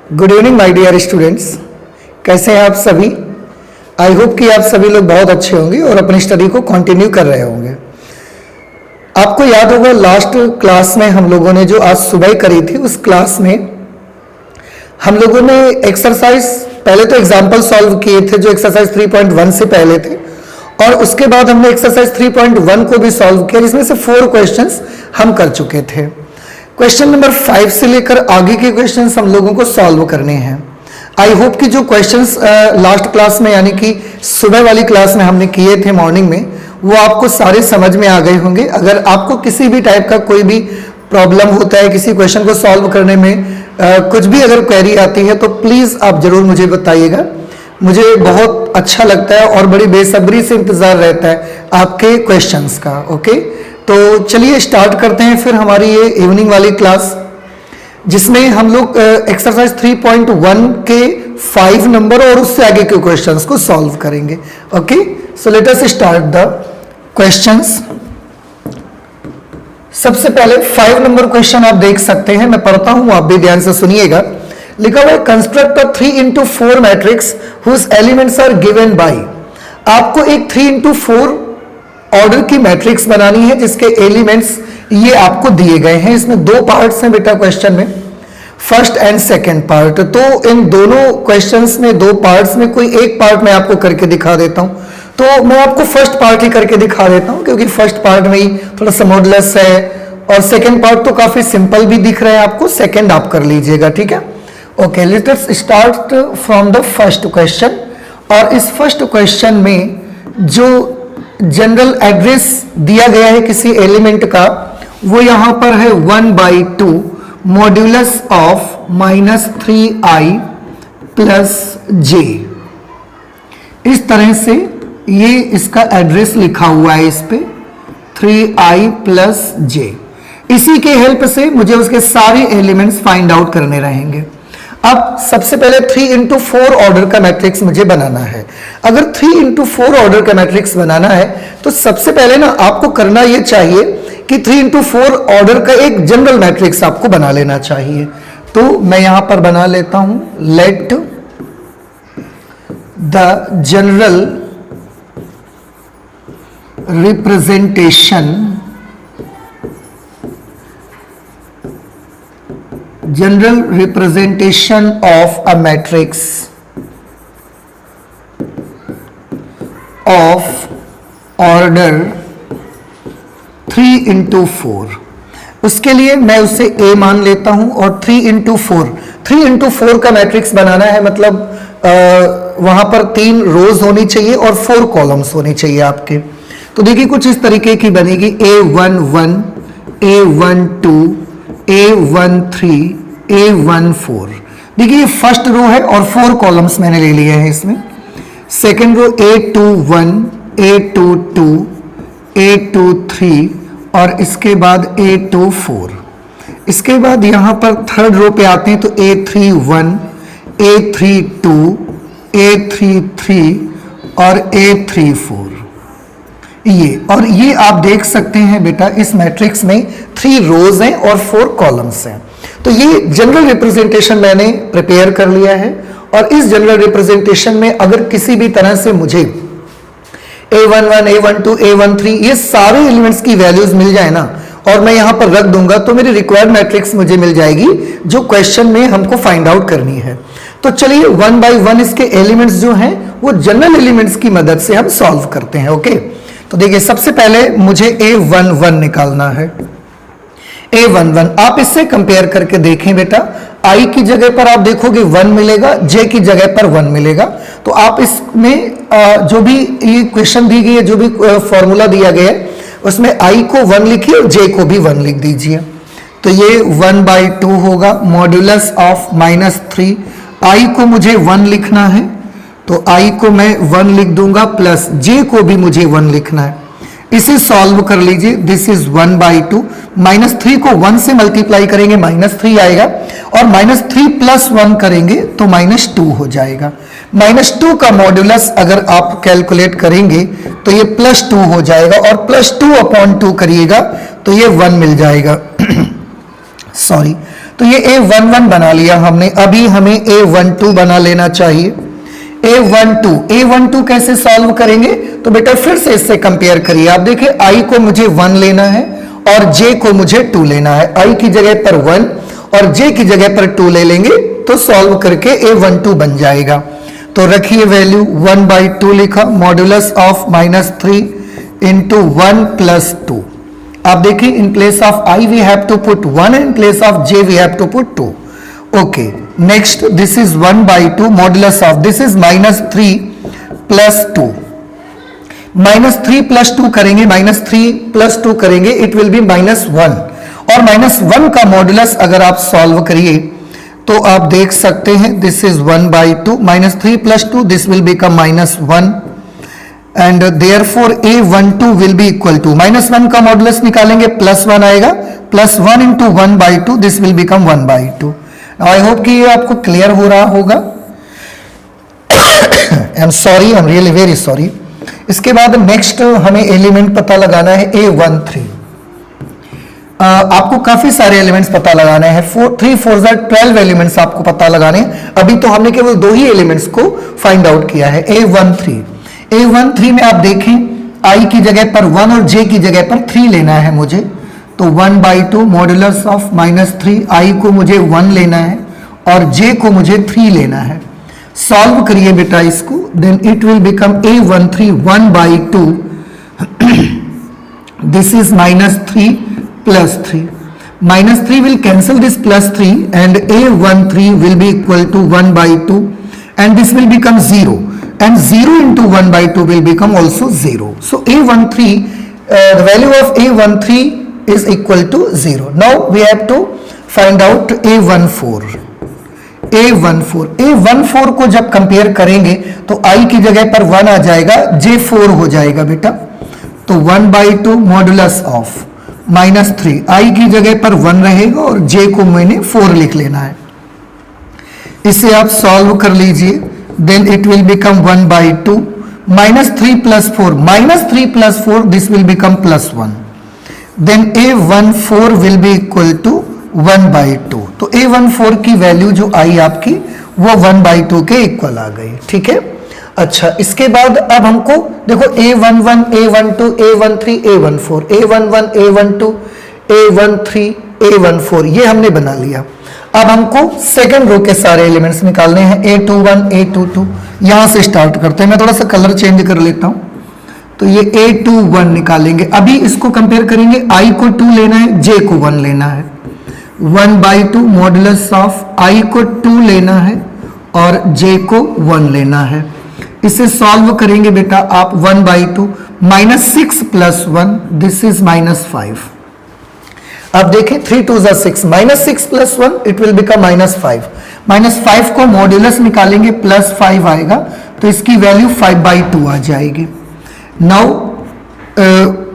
Good evening my dear students. कैसे हैं आप सभी? आई होप कि आप सभी लोग बहुत अच्छे होंगे और अपनी स्टडी को कंटिन्यू कर रहे होंगे। आपको याद होगा लास्ट क्लास में हम लोगों ने जो आज सुबह करी थी, उस क्लास में हम लोगों ने एक्सरसाइज पहले तो एग्जाम्पल सॉल्व किए थे जो एक्सरसाइज 3.1 से पहले थे, और उसके बाद हमने एक्सरसाइज 3.1 को भी सॉल्व किया, जिसमें से 4 क्वेश्चंस हम कर चुके थे। क्वेश्चन नंबर 5 से लेकर आगे के क्वेश्चंस हम लोगों को सॉल्व करने हैं। आई होप कि जो क्वेश्चंस लास्ट क्लास में यानी कि सुबह वाली क्लास में हमने किए थे मॉर्निंग में, वो आपको सारे समझ में आ गए होंगे। अगर आपको किसी भी टाइप का कोई भी प्रॉब्लम होता है, किसी क्वेश्चन को सॉल्व करने में कुछ भी अगर क्वेरी आती है, तो प्लीज़ आप ज़रूर मुझे बताइएगा। मुझे बहुत अच्छा लगता है और बड़ी बेसब्री से इंतज़ार रहता है आपके क्वेश्चंस का। ओके, तो चलिए स्टार्ट करते हैं फिर हमारी ये इवनिंग वाली क्लास, जिसमें हम लोग एक्सरसाइज 3.1 के 5 नंबर और उससे आगे के क्वेश्चंस को सॉल्व करेंगे। Okay, so let us start the questions. सबसे पहले 5 नंबर क्वेश्चन आप देख सकते हैं, मैं पढ़ता हूं, आप भी ध्यान से सुनिएगा। लिखा हुआ है construct a 3x4 matrix whose elements are given by. आपको एक 3x4 ऑर्डर की मैट्रिक्स बनानी है जिसके एलिमेंट्स ये आपको दिए गए हैं। इसमें 2 पार्ट्स हैं बेटा क्वेश्चन में, फर्स्ट एंड सेकंड पार्ट। तो इन दोनों क्वेश्चंस में 2 पार्ट्स में कोई एक पार्ट मैं आपको करके दिखा देता हूं। तो मैं आपको फर्स्ट पार्ट ही करके दिखा देता हूं, क्योंकि फर्स्ट पार्ट में ही थोड़ा सा मॉडुलस है, और सेकंड पार्ट तो काफी सिंपल भी दिख रहा है आपको। सेकंड आप कर लीजिएगा, ठीक है। Okay, let us start from the first question. और इस फर्स्ट क्वेश्चन में जो जनरल एड्रेस दिया गया है किसी एलिमेंट का, वो यहां पर है 1/2 modulus of -3i plus j। इस तरह से ये इसका एड्रेस लिखा हुआ है इस पे 3i प्लस j। इसी के हेल्प से मुझे उसके सारे एलिमेंट्स फाइंड आउट करने रहेंगे। अब सबसे पहले 3x4 ऑर्डर का मैट्रिक्स मुझे बनाना है। अगर 3x4 ऑर्डर का मैट्रिक्स बनाना है तो सबसे पहले ना आपको करना यह चाहिए कि 3x4 ऑर्डर का एक जनरल मैट्रिक्स आपको बना लेना चाहिए। तो मैं यहां पर बना लेता हूं, let the general representation of a matrix of order 3x4। उसके लिए मैं उसे A मान लेता हूं, और 3x4 का मैट्रिक्स बनाना है, मतलब वहां पर 3 रोज होनी चाहिए और 4 कॉलम्स होनी चाहिए आपके। तो देखिए कुछ इस तरीके की बनेगी A11, A12, A13, A14। देखिए ये फर्स्ट रो है और 4 कॉलम्स मैंने ले लिए हैं इसमें। Second row A21, A22, A23 और इसके बाद A24। इसके बाद यहां पर थर्ड रो पे आते हैं तो A31, A32, A33 और A34। ये आप देख सकते हैं बेटा, इस मैट्रिक्स में 3 रोज हैं और 4 कॉलम्स हैं। तो ये जनरल रिप्रेजेंटेशन मैंने प्रिपेयर कर लिया है, और इस जनरल रिप्रेजेंटेशन में अगर किसी भी तरह से मुझे A11, A12, A13 ये सारे एलिमेंट्स की वैल्यूज मिल जाए ना, और मैं यहां पर रख दूंगा, तो मेरी रिक्वायर्ड मैट्रिक्स मुझे मिल जाएगी जो क्वेश्चन में हमको फाइंड आउट करनी है। तो चलिए 1 by 1 इसके एलिमेंट्स जो हैं वो जनरल एलिमेंट्स की मदद से हम सॉल्व करते हैं। ओके, तो देखिए सबसे पहले मुझे A11 निकालना है। A11 आप इससे कंपेयर करके देखें बेटा, I की जगह पर आप देखोगे 1 मिलेगा, J की जगह पर 1 मिलेगा। तो आप इसमें जो भी ये क्वेश्चन दी गई है, जो भी फॉर्मूला दिया गया है, उसमें I को 1 लिखिए और J को भी 1 लिख दीजिए। तो ये 1/2 होगा मॉड्यूलस ऑफ -3। I को मुझे 1 लिखना है, तो I को मैं 1 लिख दूंगा, प्लस J को भी मुझे 1 लिखना है। इसे सॉल्व कर लीजिए, दिस इज 1/2। -3 को 1 से मल्टीप्लाई करेंगे -3 आएगा, और -3 प्लस 1 करेंगे तो -2 हो जाएगा। -2 का मॉड्यूलस अगर आप कैलकुलेट करेंगे तो ये +2 हो जाएगा, और +2/2 करिएगा तो ये 1 मिल जाएगा। सॉरी, तो ये A11 बना लिया हमने, अभी हमें A12 बना लेना चाहिए। A12 कैसे सॉल्व करेंगे? तो बेटा फिर से इससे कंपेयर करिए। आप देखिए I को मुझे 1 लेना है और J को मुझे 2 लेना है। I की जगह पर 1 और J की जगह पर 2 ले लेंगे तो सॉल्व करके A12 बन जाएगा। तो रखिए वैल्यू 1/2 लिखा, मॉड्यूलस ऑफ -3 इंटू 1 + 2। आप देखिए in place of I we have to put 1 and in place of J we have to put 2। Okay, next this is 1/2 modulus of, this is -3 + 2। -3 + 2 करेंगे, -3 + 2 करेंगे, इट विल बी -1। और -1 का modulus अगर आप solve करिए तो आप देख सकते हैं this is 1/2, -3 + 2 this will become -1 and therefore A12 will be equal to, -1 का मॉड्यूलस निकालेंगे +1 आएगा, +1 × 1/2 this will become 1/2। I hope कि ये आपको क्लियर हो रहा होगा। I am sorry, I am really very sorry. इसके बाद नेक्स्ट हमें एलिमेंट पता लगाना है A13। आपको काफी सारे एलिमेंट्स पता लगाने हैं, 3 4 12 एलिमेंट्स आपको पता लगाने हैं। अभी तो हमने केवल 2 ही एलिमेंट्स को फाइंड आउट किया है। A13 में आप देखें I की जगह पर 1 और J की जगह पर 3 लेना है मुझे, तो 1/2 मॉड्यूलस ऑफ -3, I को मुझे 1 लेना है और J को मुझे 3 लेना है। सॉल्व करिए बेटा इसको, then it will become A13 1/2 this is -3 + 3, -3 will cancel this +3 and A13 will be equal to 1/2 and this will become 0 and 0 into 1/2 will become also 0. So A13, the value of A13 is equal to 0. Now we have to find out A14. A14 को जब compare करेंगे तो I की जगह पर 1 आ जाएगा, J 4 हो जाएगा बेटा, तो 1/2 मॉड्यूलस ऑफ -3, I की जगह पर 1 रहेगा और J को मैंने 4 लिख लेना है। इसे आप सॉल्व कर लीजिए, then it will become 1/2 -3 + 4, -3 + 4 this will become +1, then A14 will be equal to 1/2। तो A14 की वैल्यू जो आई आपकी वो 1/2 के इक्वल आ गई। ठीक है, अच्छा इसके बाद अब हमको देखो A11 A12 A13 A14 A11 A12 A13 A14 ये हमने बना लिया। अब हमको सेकंड रो के सारे एलिमेंट्स निकालने हैं, A21 A22। यहां से स्टार्ट करते हैं, मैं थोड़ा सा कलर चेंज कर लेता हूं, तो ये A21 निकालेंगे। अभी इसको कंपेयर करेंगे, I को 2 लेना है, J को 1 लेना है, 1/2 मॉड्यूलस ऑफ I को 2 लेना है और J को 1 लेना है। इसे सॉल्व करेंगे बेटा आप, 1/2 -6 + 1 दिस इज -5। अब देखें 3 2 6, -6 + 1 इट विल बिकम -5। -5 को मॉड्यूलस निकालेंगे +5 आएगा, तो इसकी वैल्यू 5/2 आ जाएगी। Now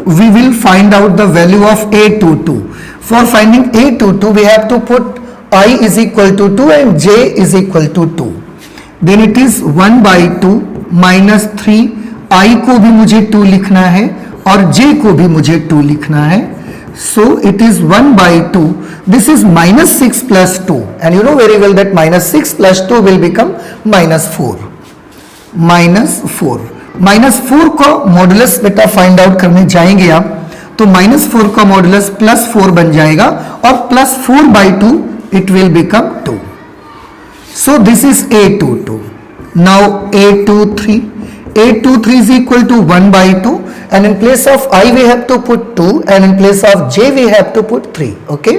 we will find out the value of A22। For finding A22 we have to put I is equal to 2 and J is equal to 2. Then it is 1/2 -3, I को भी मुझे 2 लिखना है और J को भी मुझे 2 लिखना है, so it is 1/2, this is -6 + 2 and you know very well that -6 + 2 will become -4। -4 का मॉड्यूलस बेटा फाइंड आउट करने जाएंगे आप, तो -4 का मॉड्यूलस +4 बन जाएगा और +4/2 it will become 2. So this is A22. Now A23 is equal to 1/2 and in place of I we have to put 2 and in place of J we have to put 3. Okay,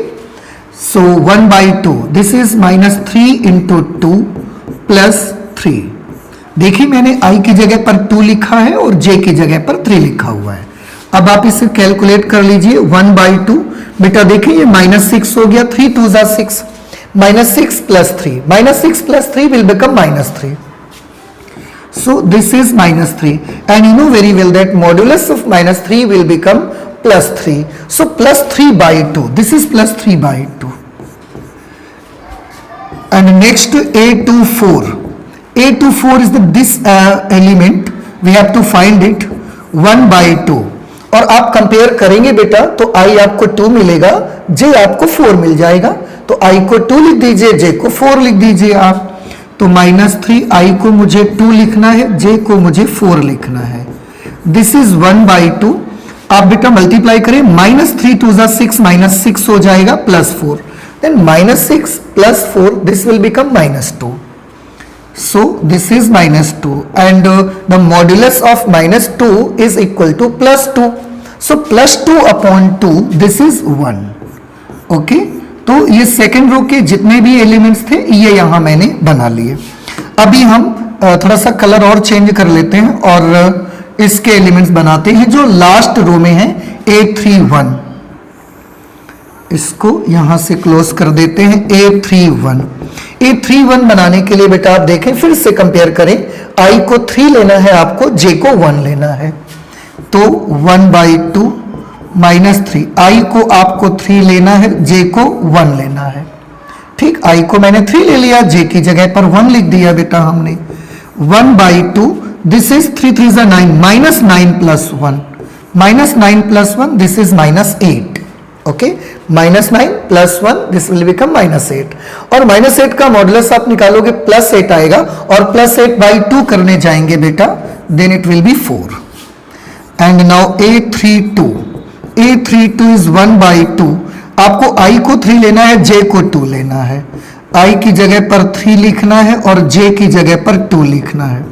so 1/2 this is -3 into 2 plus 3। देखिए मैंने I की जगह पर 2 लिखा है और J की जगह पर 3 लिखा हुआ है। अब आप इसे कैलकुलेट कर लीजिए, 1/2 बेटा देखिए ये -6 हो गया, 3 2 6, -6 + 3, -6 + 3 will become -3, so this is -3 and you know very well that modulus of -3 will become +3, so +3/2, this is +3/2। and next A24 is this element, we have to find it, 1/2 और आप कंपेयर करेंगे बेटा तो I आपको 2 मिलेगा, J आपको 4 मिल जाएगा, तो i को 2 लिख दीजिए, j को 4 लिख दीजिए आप। तो -3 i को मुझे 2 लिखना है, j को मुझे 4 लिखना है। This is 1/2। आप बेटा मल्टीप्लाई करें, -3 2 ज़ा 6, -6 हो जाएगा +4, देन -6 +4 this will become -2। So this is -2 and the modulus of -2 is equal to +2. So +2 upon 2 this is 1. Okay? तो ये सेकेंड रो के जितने भी एलिमेंट्स थे ये यहां मैंने बना लिए। अभी हम थोड़ा सा कलर और चेंज कर लेते हैं और इसके एलिमेंट्स बनाते हैं जो लास्ट रो में है A31। इसको यहां से क्लोज कर देते हैं। A31 बनाने के लिए बेटा आप देखें, फिर से कंपेयर करें, i को 3 लेना है आपको, j को 1 लेना है। तो 1/2 -3, i को आपको 3 लेना है, j को 1 लेना है। ठीक, i को मैंने 3 ले लिया, j की जगह पर 1 लिख दिया बेटा हमने। 1/2 दिस इज 3 3 ज़ा 9, -9 + 1, -9 + 1 this is -8। Okay, -9 + 1 this will become -8। और -8 का मॉडुलस आप निकालोगे +8 आएगा और +8/2 करने जाएंगे बेटा, then it will be 4। And now A32 is 1/2। आपको i को 3 लेना है, j को 2 लेना है। i की जगह पर 3 लिखना है और j की जगह पर 2 लिखना है।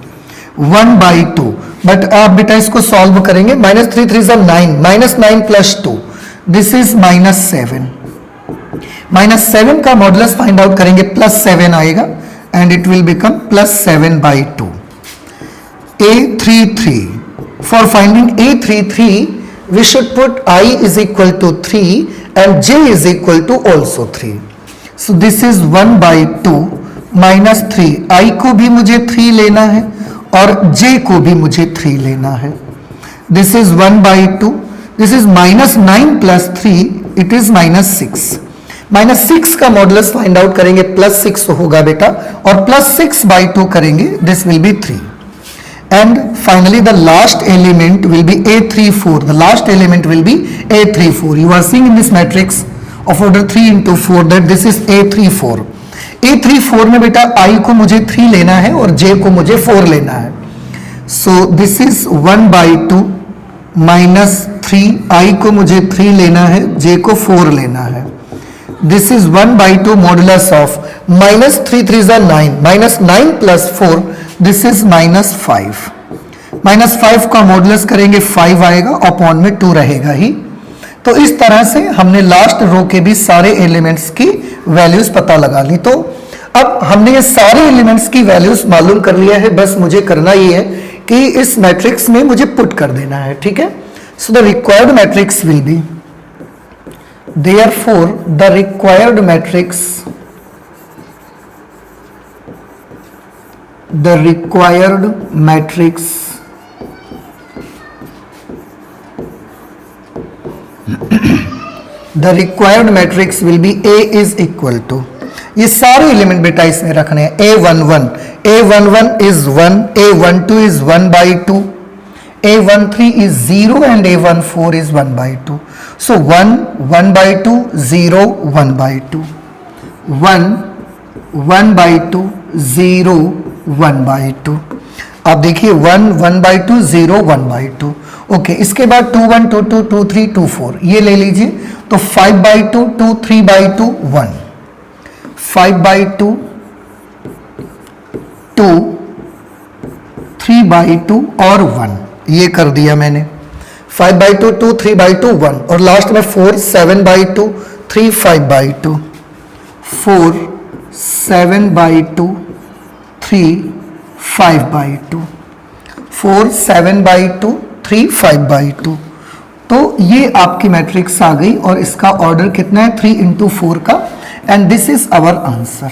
1/2, बट आप बेटा इसको सॉल्व करेंगे, -3 3 ज़ा 9, -9 + 2 दिस इज -7। -7 का मॉडुलस फाइंड आउट करेंगे, +7 आएगा and it will become +7/2। A33, for finding A33 we should put i is equal to 3 and j is equal to also 3। So this is 1/2 -3, i को भी मुझे 3 लेना है और j को भी मुझे 3 लेना है। This is 1/2, this is -9 + 3, it is -6। -6 का मॉडुलस फाइंड आउट करेंगे, +6 होगा बेटा, और +6/2 करेंगे, this will be 3। And finally the last element will be A34, the last element will be A34। You are seeing in this matrix of order 3 × 4 that this is A34। A34 में बेटा i को मुझे 3 लेना है और j को मुझे 4 लेना है। सो दिस इज 1/2 -3, i को मुझे 3 लेना है, j को 4 लेना है। दिस इज 1/2 मॉडुलस ऑफ -3 3 ज़ा 9, -9 + 4 दिस इज -5। -5 का मॉडुलस करेंगे 5 आएगा, अपॉन में 2 रहेगा ही। तो इस तरह से हमने लास्ट रो के भी सारे एलिमेंट्स की वैल्यूज पता लगा ली। तो अब हमने ये सारे एलिमेंट्स की वैल्यूज मालूम कर लिया है, बस मुझे करना ये है कि इस मैट्रिक्स में मुझे पुट कर देना है। ठीक है, so the required matrix will be, therefore the required matrix will be A is equal to, ये सारे एलिमेंट बेटा इसमें रखने हैं। A11 is 1, A12 is 1/2, A13 is 0 and A14 is 1/2. So 1 1/2, 0 1/2, 1 1/2, 0 1/2। आप देखिए 1 1/2, 0 1/2। ओके, इसके बाद 2 1 2 2 2 3 2 4 ये ले लीजिए। तो 5/2, 2 3/2 1, 5/2, 2 3/2 और 1, ये कर दिया मैंने। 5/2, 2 3/2 1, और लास्ट में 4 7/2, 3 5/2, 4 7/2, 3 5/2, 4 7/2, 3 5/2। तो ये आपकी मैट्रिक्स आ गई और इसका ऑर्डर कितना है 3 × 4 का, and this is our answer.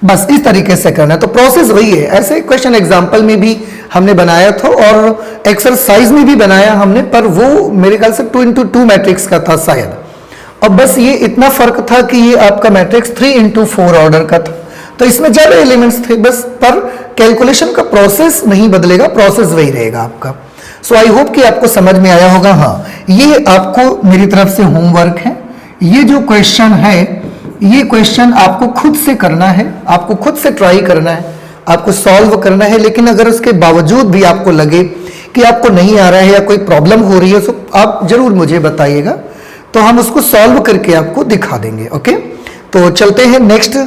बस इस तरीके से करना है। तो प्रोसेस वही है, ऐसे क्वेश्चन एग्जाम्पल में भी हमने बनाया था और एक्सरसाइज में भी बनाया हमने, पर वो मेरे ख्याल से 2 × 2 मैट्रिक्स का था शायद। और बस ये इतना फर्क था कि ये आपका मैट्रिक्स 3 × 4 ऑर्डर का था, तो इसमें ज्यादा एलिमेंट्स थे बस, पर कैलकुलेशन का प्रोसेस नहीं बदलेगा, प्रोसेस वही रहेगा आपका। सो आई होप कि आपको समझ में आया होगा। हाँ, ये आपको मेरी तरफ से होमवर्क है, ये जो क्वेश्चन है, ये क्वेश्चन आपको खुद से करना है, आपको खुद से ट्राई करना है, आपको सॉल्व करना है। लेकिन अगर उसके बावजूद भी आपको लगे कि आपको नहीं आ रहा है या कोई प्रॉब्लम हो रही है, तो आप जरूर मुझे बताइएगा, तो हम उसको सॉल्व करके आपको दिखा देंगे। ओके, तो चलते हैं नेक्स्ट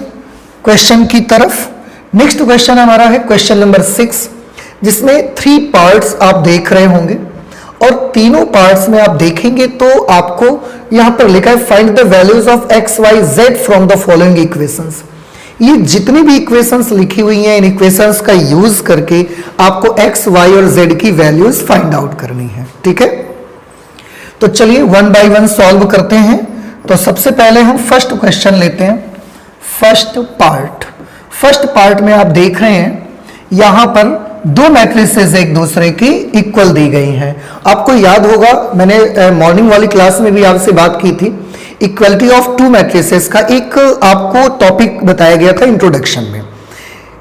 क्वेश्चन की तरफ। नेक्स्ट क्वेश्चन हमारा है क्वेश्चन नंबर 6, जिसमें 3 पार्ट्स आप देख रहे होंगे और तीनों पार्ट्स में आप देखेंगे तो आपको यहां पर लिखा है find the values of x y z from the following equations. ये जितनी भी इक्वेशंस लिखी हुई हैं, इन इक्वेशंस का यूज करके आपको एक्स वाई और जेड की वैल्यूज फाइंड आउट करनी है। ठीक है, तो चलिए वन बाय वन सॉल्व करते हैं। तो सबसे पहले हम फर्स्ट क्वेश्चन लेते हैं। फर्स्ट पार्ट में आप देख रहे हैं यहां पर 2 मैट्रिसेस एक दूसरे की इक्वल दी गई हैं। आपको याद होगा, मैंने मॉर्निंग वाली क्लास में भी आपसे बात की थी, इक्वलिटी ऑफ 2 मैट्रिसेस का एक आपको टॉपिक बताया गया था इंट्रोडक्शन में,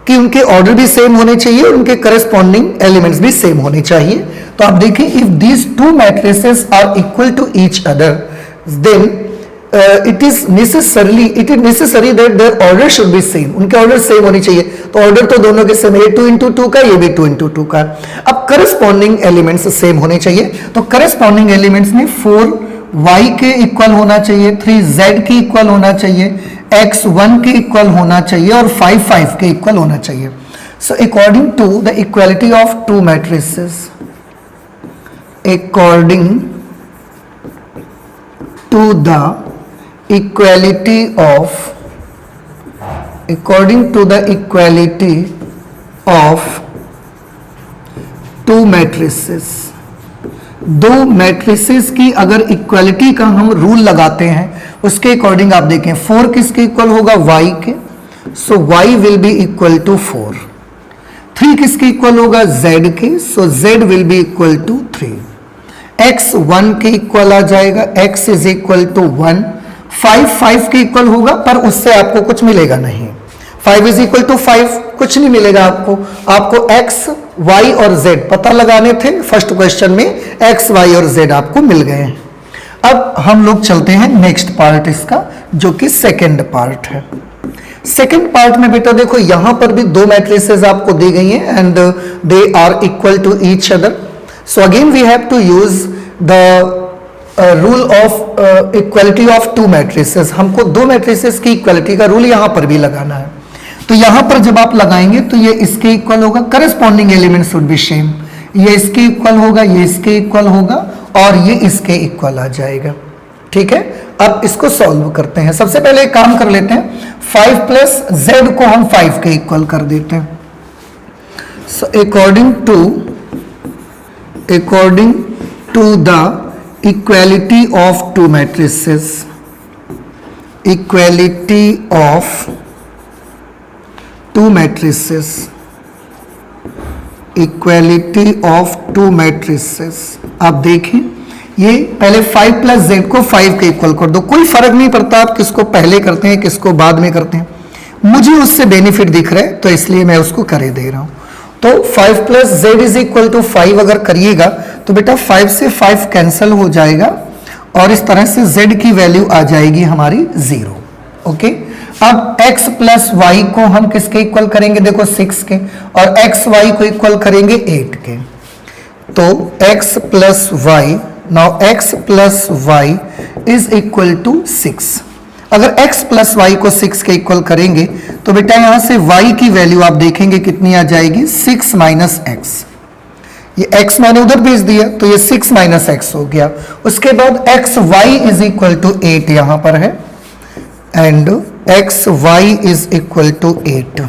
कि उनके ऑर्डर भी सेम होने चाहिए, उनके करस्पॉन्डिंग एलिमेंट्स भी सेम होने चाहिए। तो आप देखिए, if these 2 matrices are equal to each other, then it is necessary that their order should be same. उनके ऑर्डर सेम होनी चाहिए। तो ऑर्डर तो दोनों के सेम है, ये 2 into 2 का, ये भी 2 into 2 का। अब करस्पॉन्डिंग एलिमेंट्स सेम होने चाहिए। तो करस्पॉन्डिंग एलिमेंट्स में 4y के इक्वल होना चाहिए, 3z के इक्वल होना चाहिए, x 1 के इक्वल होना चाहिए और 5 5 के इक्वल होना चाहिए। So according to the equality of 2 matrices, according to the equality of 2 matrices, 2 matrices की अगर इक्वालिटी का हम रूल लगाते हैं, उसके अकॉर्डिंग आप देखें 4 किसके इक्वल होगा, y के, so y will be equal to 4। 3 किसके इक्वल होगा, z के, so z will be equal to 3। x 1 के इक्वल आ जाएगा, x इज इक्वल टू 1। 5 5 के इक्वल होगा, पर उससे आपको कुछ मिलेगा नहीं। 5 इज इक्वल टू 5, कुछ नहीं मिलेगा आपको x, y और z पता लगाने थे। फर्स्ट क्वेश्चन में x, y और z आपको मिल गए हैं। अब हम लोग चलते हैं नेक्स्ट पार्ट इसका, जो कि सेकंड पार्ट है। सेकंड पार्ट में बेटा देखो, यहां पर भी 2 मैट्रिसेस आपको दी गई हैं and they are equal to each other. So again we have to use the rule of equality of 2 matrices. हमको 2 मैट्रिसेस की इक्वालिटी का रूल यहां पर भी लगाना है। तो यहां पर जब आप लगाएंगे तो ये इसके इक्वल होगा, corresponding element should be same. ये इसके इक्वल होगा, ये इसके इक्वल होगा और ये इसके इक्वल आ जाएगा। ठीक है, अब इसको सॉल्व करते हैं। सबसे पहले एक काम कर लेते हैं, 5 प्लस z को हम 5 के इक्वल कर देते हैं। So according to the equality of 2 matrices, equality of 2 matrices, equality of 2 matrices। आप देखें, ये पहले 5 प्लस z को 5 के इक्वल कर दो, कोई फर्क नहीं पड़ता आप किसको पहले करते हैं किसको बाद में करते हैं, मुझे उससे बेनिफिट दिख रहा है तो इसलिए मैं उसको करे दे रहा हूं। तो 5 plus z is equal to 5 अगर करिएगा तो बेटा 5 से 5 कैंसिल हो जाएगा और इस तरह से z की वैल्यू आ जाएगी हमारी 0। ओके, अब x प्लस वाई को हम किसके इक्वल करेंगे, देखो 6 के, और x y को इक्वल करेंगे 8 के। तो x plus y, now x plus y is equal to 6। अगर x प्लस वाई को 6 के इक्वल करेंगे तो बेटा यहां से y की वैल्यू आप देखेंगे कितनी आ जाएगी, 6 माइनस एक्स। ये x मैंने उधर भेज दिया तो ये 6 माइनस एक्स हो गया। उसके बाद x y is equal to 8 यहां पर है and x y is equal to 8।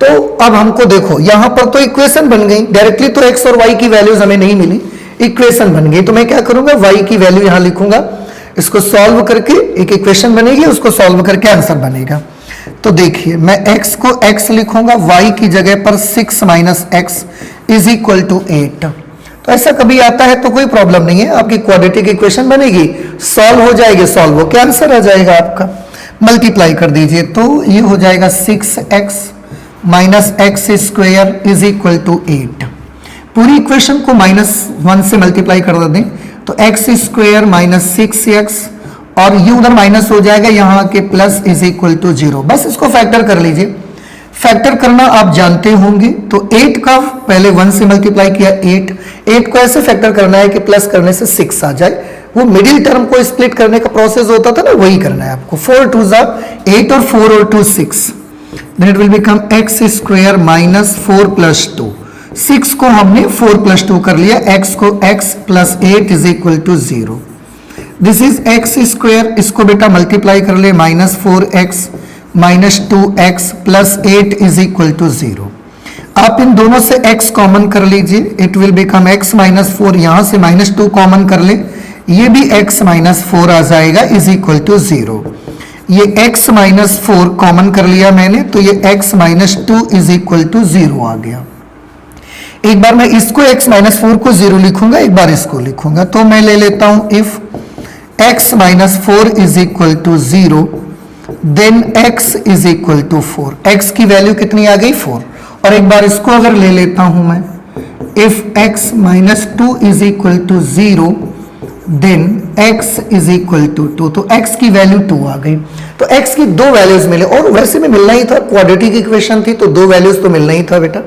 तो अब हमको देखो यहां पर तो इक्वेशन बन गई, डायरेक्टली तो x और y की वैल्यूज हमें नहीं मिली, इक्वेशन बन गई। तो मैं क्या करूंगा, y की वैल्यू यहां लिखूंगा, इसको सॉल्व करके एक इक्वेशन बनेगी, उसको सॉल्व करके आंसर बनेगा। तो देखिए मैं x को x लिखूंगा, y की जगह पर 6 minus x is equal to 8। तो ऐसा कभी आता है तो कोई प्रॉब्लम नहीं है, आपकी क्वाड्रेटिक इक्वेशन बनेगी, सॉल्व हो जाएगी, सॉल्व होकर आंसर आ जाएगा आपका। मल्टीप्लाई कर दीजिए तो ये हो जाएगा 6x minus x square is equal to 8। पूरी इक्वेशन को -1 से मल्टीप्लाई कर दें तो एक्स स्क्वायर माइनस 6x और ये उधर माइनस हो जाएगा, यहाँ के प्लस इज इक्वल टू 0। बस इसको फैक्टर कर लीजिए। फैक्टर करना आप जानते होंगे, तो 8 का पहले 1 से मल्टीप्लाई किया, 8 को ऐसे फैक्टर करना है कि प्लस करने से 6 आ जाए। वो मिडिल टर्म को स्प्लिट करने का प्रोसेस होता था ना, वही करना है आपको। 4 2 8 और 4 और 2 6, then it will become x square minus 4 plus 2। 6 को हमने 4 प्लस 2 कर लिया, x को x plus 8 is equal to 0। This is x square, इसको बेटा मल्टीप्लाई कर ले, minus 4x minus 2x plus 8 is equal to 0। आप इन दोनों से x कॉमन कर लीजिए, it will become x minus 4, यहां से माइनस 2 कॉमन कर ले, ये भी x माइनस 4 आ जाएगा इज इक्वल टू 0। ये x माइनस 4 कॉमन कर लिया मैंने, तो ये x minus 2 is equal to 0 आ गया। एक बार मैं इसको x माइनस 4 को 0 लिखूंगा, एक बार इसको लिखूंगा, तो मैं ले लेता हूं if x minus 4 is equal to 0 then x is equal to 4। x की वैल्यू कितनी आ गई 4। और एक बार इसको अगर ले लेता हूं मैं, if x minus 2 is equal to 0 then x is equal to 2, तो x की वैल्यू 2 आ गई। तो x की दो वैल्यूज मिले, और वैसे में मिलना ही था, क्वाड्रेटिक इक्वेशन थी तो दो वैल्यूज तो मिलना ही था बेटा।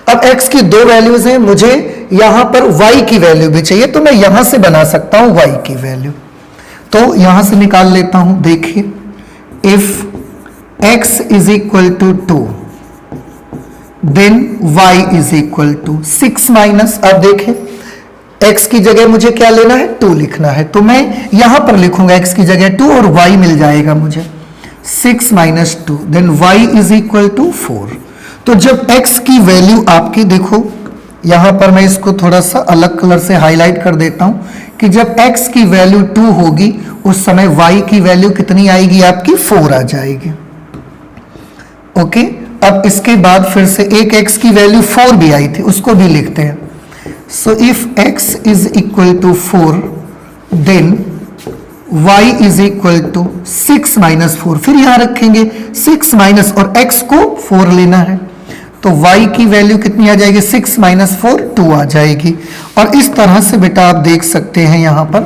अब x की दो वैल्यूज हैं, मुझे यहां पर y की वैल्यू भी चाहिए, तो मैं यहां से बना सकता हूं y की वैल्यू, तो यहां से निकाल लेता हूं। देखिए if x is equal to 2 then y is equal to 6 minus, अब देखें x की जगह मुझे क्या लेना है 2 लिखना है, तो मैं यहां पर लिखूंगा x की जगह 2 और y मिल जाएगा मुझे 6 minus 2 then y is equal to 4। तो जब x की वैल्यू आपकी, देखो यहां पर मैं इसको थोड़ा सा अलग कलर से हाईलाइट कर देता हूं कि जब x की वैल्यू 2 होगी उस समय y की वैल्यू कितनी आएगी आपकी 4 आ जाएगी। ओके, अब इसके बाद फिर से एक x की वैल्यू 4 भी आई थी, उसको भी लिखते हैं। So if x is equal to 4 then y is equal to 6 minus 4, फिर यहां रखेंगे 6 माइनस और x को 4 लेना है, तो y की वैल्यू कितनी आ जाएगी 6 माइनस 4 2 आ जाएगी। और इस तरह से बेटा आप देख सकते हैं यहां पर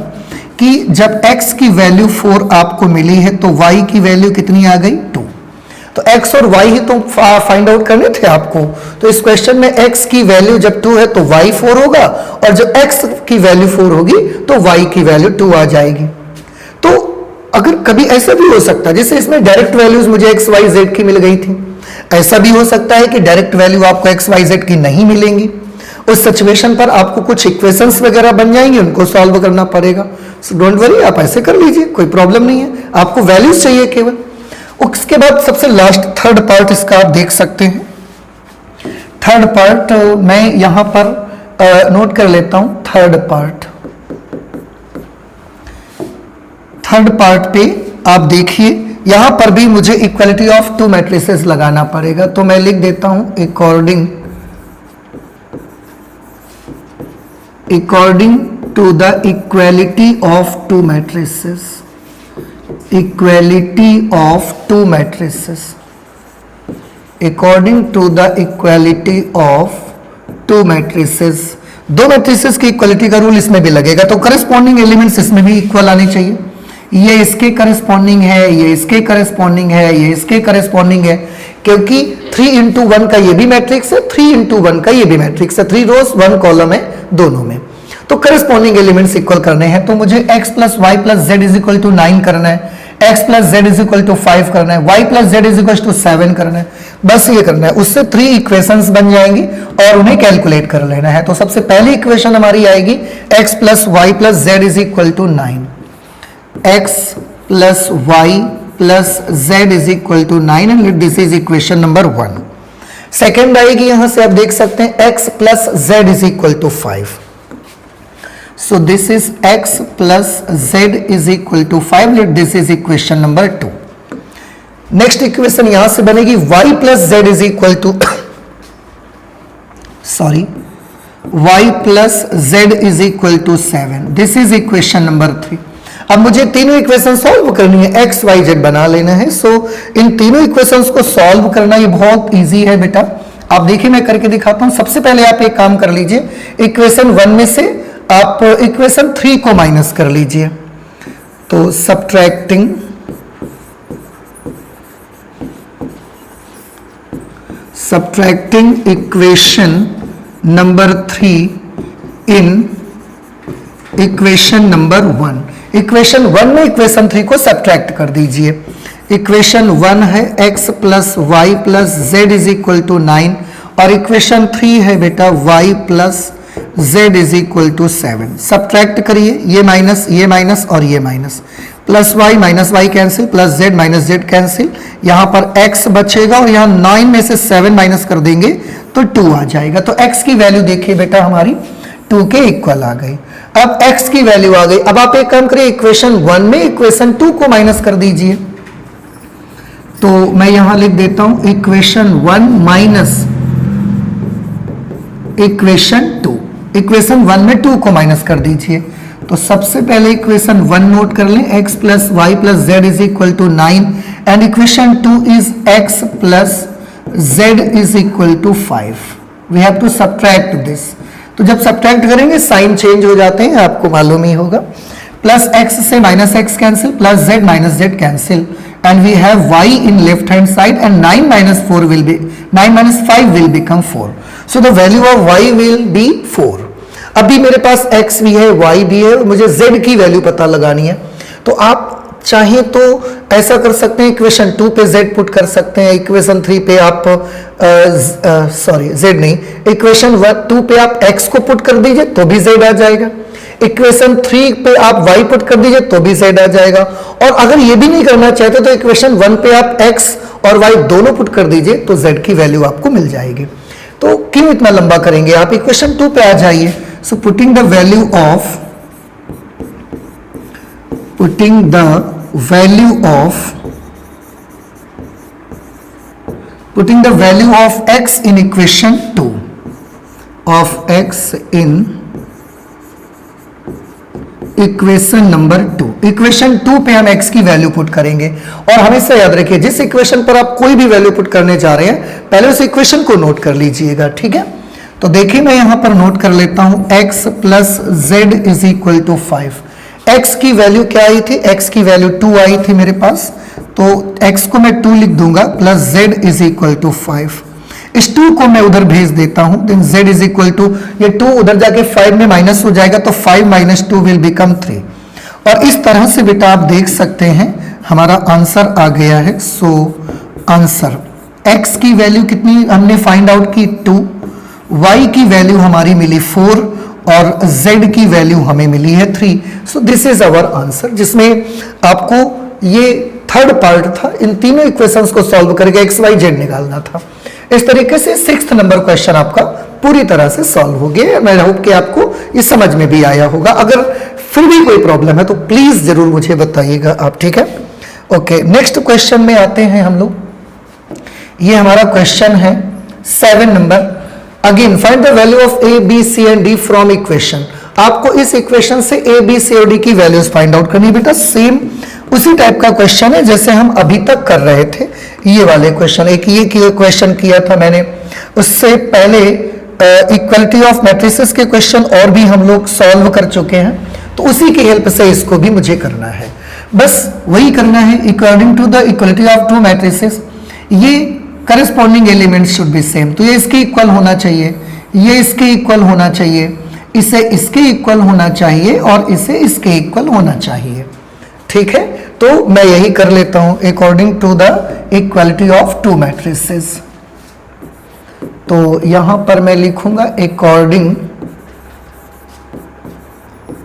कि जब x की वैल्यू 4 आपको मिली है तो y की वैल्यू कितनी आ गई 2। तो x और y ही तो फाइंड आउट करने थे आपको, तो इस क्वेश्चन में x की वैल्यू जब 2 है तो y 4 होगा, और जब x की वैल्यू 4 होगी तो y की वैल्यू 2 आ जाएगी। तो अगर कभी ऐसा भी हो सकता है, जैसे इसमें डायरेक्ट वैल्यूज मुझे x y z की मिल गई थी, ऐसा भी हो सकता है कि डायरेक्ट वैल्यू आपको x y z की नहीं मिलेंगी। उस सिचुएशन पर आपको कुछ इक्वेशंस वगैरह बन जाएंगे, उनको सॉल्व करना पड़ेगा। सो डोंट वरी, आप ऐसे कर लीजिए, कोई प्रॉब्लम नहीं है, आपको वैल्यूज चाहिए केवल। उसके बाद सबसे लास्ट थर्ड पार्ट इसका आप देख सकते हैं। थर्ड पार्ट मैं यहां पर नोट कर लेता हूं। थर्ड पार्ट पे आप देखिए, यहां पर भी मुझे इक्वालिटी ऑफ टू मैट्रिसेस लगाना पड़ेगा, तो मैं लिख देता हूं according to the equality of two matrices, equality of two matrices, according to the equality of two matrices. दो मैट्रिसेस की इक्वालिटी का रूल इसमें भी लगेगा, तो करस्पॉन्डिंग एलिमेंट्स इसमें भी इक्वल आने चाहिए। ये इसके करस्पॉन्डिंग है, ये इसके करस्पॉन्डिंग है, ये इसके करस्पॉन्डिंग है, क्योंकि 3 इंटू 1 का ये भी मैट्रिक्स है, 3 इंटू 1 का ये भी मैट्रिक्स है, 3 रोज 1 कॉलम है दोनों में। तो करस्पॉन्डिंग एलिमेंट्स इक्वल करने हैं, तो मुझे x plus y plus Z is equal to 9 करना है, x plus Z is equal to 5 करना है, y plus Z is equal to 7 करना है, बस ये करना है। उससे 3 इक्वेशंस बन जाएंगी और उन्हें कैलकुलेट कर लेना है। तो सबसे पहली इक्वेशन हमारी आएगी x plus y plus Z is equal to 9, x plus y plus Z is equal to 9, and this is equation number 1। Second आएगी, यहां से आप देख सकते हैं x plus Z is equal to 5, so this is x plus z is equal to 5, let this is equation number 2। Next equation यहां से बनेगी y plus z is equal to y plus z is equal to 7, this is equation number 3। अब मुझे तीनों equation solve करनी है, x y z बना लेना है। सो इन तीनों इक्वेशंस को सॉल्व करना ये बहुत इजी है बेटा। आप देखिए मैं करके दिखाता हूं। सबसे पहले आप एक काम कर लीजिए, इक्वेशन 1 में से आप इक्वेशन 3 को माइनस कर लीजिए। तो तो subtracting equation number 3 in equation number 1। Equation 1 में इक्वेशन 3 को सब्ट्रैक्ट कर दीजिए। इक्वेशन 1 है x plus y plus Z is equal to 9 और इक्वेशन 3 है बेटा y plus z is equal to 7। Subtract करिए, ये माइनस और ये minus, plus y minus y cancel, plus z minus z cancel, यहां पर x बचेगा और यहां 9 में से 7 माइनस कर देंगे तो 2 आ जाएगा। तो x की वैल्यू देखिए बेटा हमारी 2 के इक्वल आ गई। अब x की वैल्यू आ गई। अब आप एक काम करिए, इक्वेशन 1 में इक्वेशन 2 को माइनस कर दीजिए। तो मैं यहां लिख देता हूं इक्वेशन 1 माइनस इक्वेशन 2। इक्वेशन 1 में 2 को माइनस कर दीजिए। तो सबसे पहले इक्वेशन 1 नोट कर लें, x plus y plus Z is equal to 9 and equation 2 is x plus z is equal to 5। We have to subtract this. तो जब सब्ट्रैक्ट करेंगे साइन चेंज हो जाते हैं, आपको मालूम ही होगा। प्लस x से minus x cancel, plus z minus z cancel and we have y in left hand side and 9 minus 5 will become 4. So the value of y will be 4. अभी मेरे पास x भी है, y भी है, मुझे z की value पता लगानी है। तो आप चाहे तो ऐसा कर सकते हैं, इक्वेशन 2 पे z पुट कर सकते हैं, इक्वेशन 3 पे आप z नहीं, इक्वेशन 2 पे आप x को पुट कर दीजिए तो भी z आ जाएगा। इक्वेशन 3 पे आप y पुट कर दीजिए तो भी z आ जाएगा। और अगर ये भी नहीं करना चाहते तो इक्वेशन 1 पे आप x और y दोनों पुट कर दीजिए तो z की वैल्यू आपको मिल जाएगी। तो क्यों इतना लंबा करेंगे, आप इक्वेशन 2 पे आ जाइए। So putting the value of x in equation 2 equation number 2। Equation 2 पे हम x की वैल्यू पुट करेंगे और हमेशा याद रखिए जिस इक्वेशन पर आप कोई भी वैल्यू पुट करने जा रहे हैं पहले उस इक्वेशन को नोट कर लीजिएगा, ठीक है। तो देखिए मैं यहां पर नोट कर लेता हूं x plus Z is equal to 5। x की वैल्यू क्या आई थी, x की वैल्यू 2 आई थी मेरे पास, तो x को मैं 2 लिख दूंगा plus z is equal to 5। इस 2 को मैं उधर भेज देता हूं, then z is equal to, ये 2 उधर जाके 5 में माइनस हो जाएगा तो 5 माइनस 2 विल बिकम 3। और इस तरह से बेटा आप देख सकते हैं हमारा आंसर आ गया है। सो आंसर x की वैल्यू कितनी हमने फाइंड आउट की 2, y की वैल्यू हमारी मिली 4 और z की वैल्यू हमें मिली है 3। So this is our answer, जिसमें आपको ये थर्ड पार्ट था, इन तीनों इक्वेशंस को सॉल्व करके x y z निकालना था। इस तरीके से 6th नंबर क्वेश्चन आपका पूरी तरह से सॉल्व हो गया। मैं होप कि आपको ये समझ में भी आया होगा। अगर फिर भी कोई प्रॉब्लम है तो प्लीज जरूर मुझे बताइएगा आप, ठीक है। ओके, नेक्स्ट क्वेश्चन में आते हैं हम लोग। ये हमारा क्वेश्चन है 7 number. Again find the value of a b c and d from equation. आपको इस इक्वेशन से a b c और d की वैल्यूज फाइंड आउट करनी है बेटा। सेम उसी टाइप का क्वेश्चन है जैसे हम अभी तक कर रहे थे। ये वाले क्वेश्चन, एक ये क्वेश्चन किया था मैंने, उससे पहले इक्वलिटी ऑफ मैट्रिसेस के क्वेश्चन और भी हम लोग सॉल्व कर चुके हैं, तो उसी की हेल्प से इसको भी मुझे करना है। बस वही करना है, according to the equality of two matrices ये corresponding element should be same. तो ये इसके इक्वल होना चाहिए, ये इसके इक्वल होना चाहिए, इसे इसके इक्वल होना चाहिए और इसे इसके इक्वल होना चाहिए, ठीक है। तो मैं यही कर लेता हूं according to the equality of two matrices. तो यहां पर मैं लिखूंगा according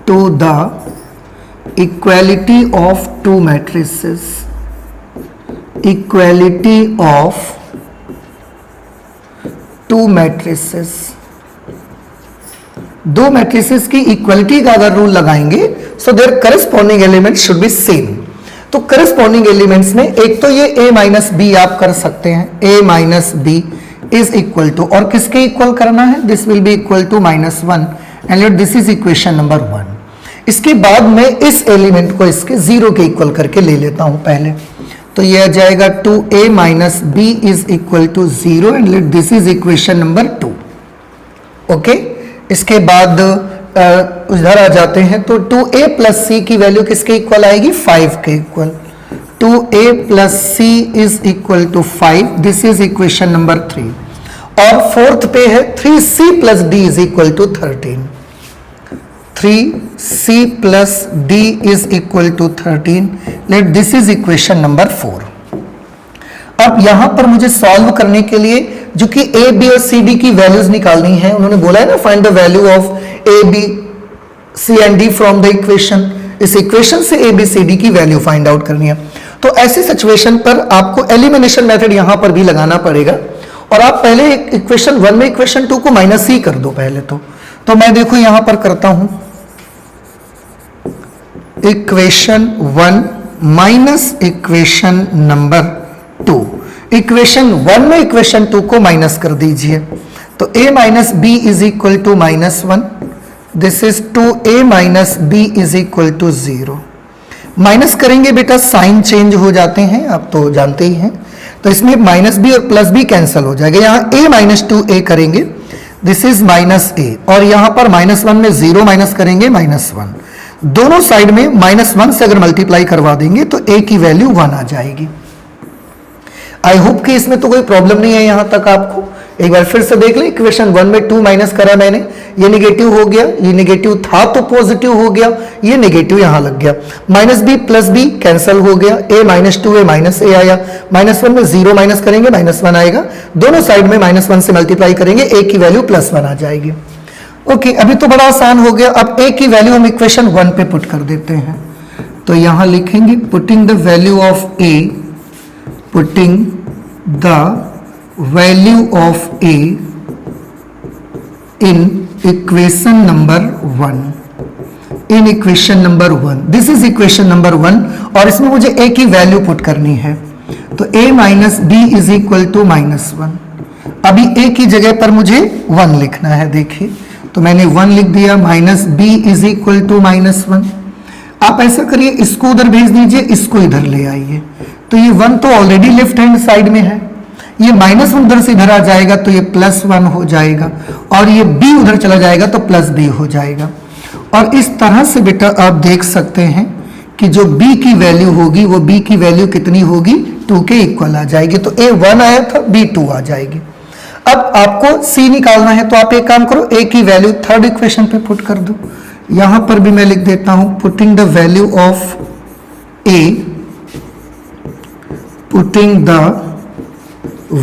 to the equality of two matrices, equality of two matrices. दो मैट्रिसेस की इक्वलिटी का अगर रूल लगाएंगे so their corresponding element should be same. तो करस्पॉन्डिंग एलिमेंट्स में एक तो ये a माइनस बी आप कर सकते हैं, a minus b is equal to, और किसके इक्वल करना है, this will be equal to -1 and let this is equation number 1। इसके बाद मैं इस एलिमेंट को इसके 0 के इक्वल करके ले लेता हूं पहले, तो यह आ जाएगा 2a minus b is equal to 0 and let this is equation number 2। Okay, इसके बाद उधर आ जाते हैं तो 2a प्लस सी की वैल्यू किसके इक्वल आएगी, 5 के equal. 2a plus c is equal to 5, this is equation number 3। और फोर्थ पे है 3c plus d is equal to 13। 3c plus d is equal to 13, let this is equation number 4। अब यहां पर मुझे सॉल्व करने के लिए जो कि ए बी और सी डी की वैल्यूज निकालनी है, उन्होंने बोला है ना find the value of a b c and d from the equation. इस इक्वेशन से ए बी सी डी की वैल्यू फाइंड आउट करनी है। तो ऐसी सिचुएशन पर आपको एलिमिनेशन मेथड यहां पर भी लगाना पड़ेगा। और आप पहले इक्वेशन 1 में इक्वेशन 2 को माइनस ही कर दो पहले तो मैं देखो यहां पर करता हूं equation 1 minus equation number 2। Equation 1 में इक्वेशन 2 को माइनस कर दीजिए तो a minus b is equal to -1, this is 2a minus b is equal to 0। Minus करेंगे बेटा साइन चेंज हो जाते हैं, आप तो जानते ही हैं, तो इसमें माइनस बी और प्लस बी कैंसिल हो जाएगा। यहां a माइनस 2a करेंगे, दिस इज -a, और यहां पर -1 में 0 माइनस करेंगे -1। दोनों साइड में -1 से अगर मल्टीप्लाई करवा देंगे तो a की वैल्यू 1 आ जाएगी। आई होप कि इसमें तो कोई प्रॉब्लम नहीं है यहां तक आपको। एक बार फिर से देख लें, इक्वेशन 1 में 2 माइनस करा मैंने, ये नेगेटिव हो गया, ये नेगेटिव था तो पॉजिटिव हो गया, ये नेगेटिव यहां लग गया। Minus b plus b cancel हो गया, a minus 2a minus a आया, -1 में 0 माइनस करेंगे -1 आएगा, दोनों साइड में -1 से मल्टीप्लाई करेंगे, a की वैल्यू +1 आ जाएगी। ओके, अभी तो बड़ा आसान हो गया। अब a की वैल्यू हम इक्वेशन 1 पे पुट कर देते हैं, तो यहां लिखेंगे putting the value of a, putting the value of a in equation number 1, in equation number 1, this is equation number 1, और इसमें मुझे a की वैल्यू पुट करनी है, तो a minus b is equal to -1। अभी a की जगह पर मुझे 1 लिखना है, देखिए तो मैंने 1 लिख दिया, minus b is equal to -1। आप ऐसा करिए, इसको उधर भेज दीजिए, इसको इधर ले आइए, तो ये 1 तो ऑलरेडी लेफ्ट हैंड साइड में है, ये -1 उधर से इधर आ जाएगा तो ये +1 हो जाएगा, और ये b उधर चला जाएगा तो +b हो जाएगा। और इस तरह से बेटा आप देख सकते हैं कि जो b की वैल्यू होगी वो b की वैल्यू कितनी होगी, 2 के इक्वल आ जाएगी। तो a 1 आया था, b 2 आ जाएगी। अब आपको c निकालना है, तो आप एक काम करो, a की वैल्यू थर्ड इक्वेशन पे पुट कर दो। यहां पर भी मैं लिख देता हूं putting the value of a, putting the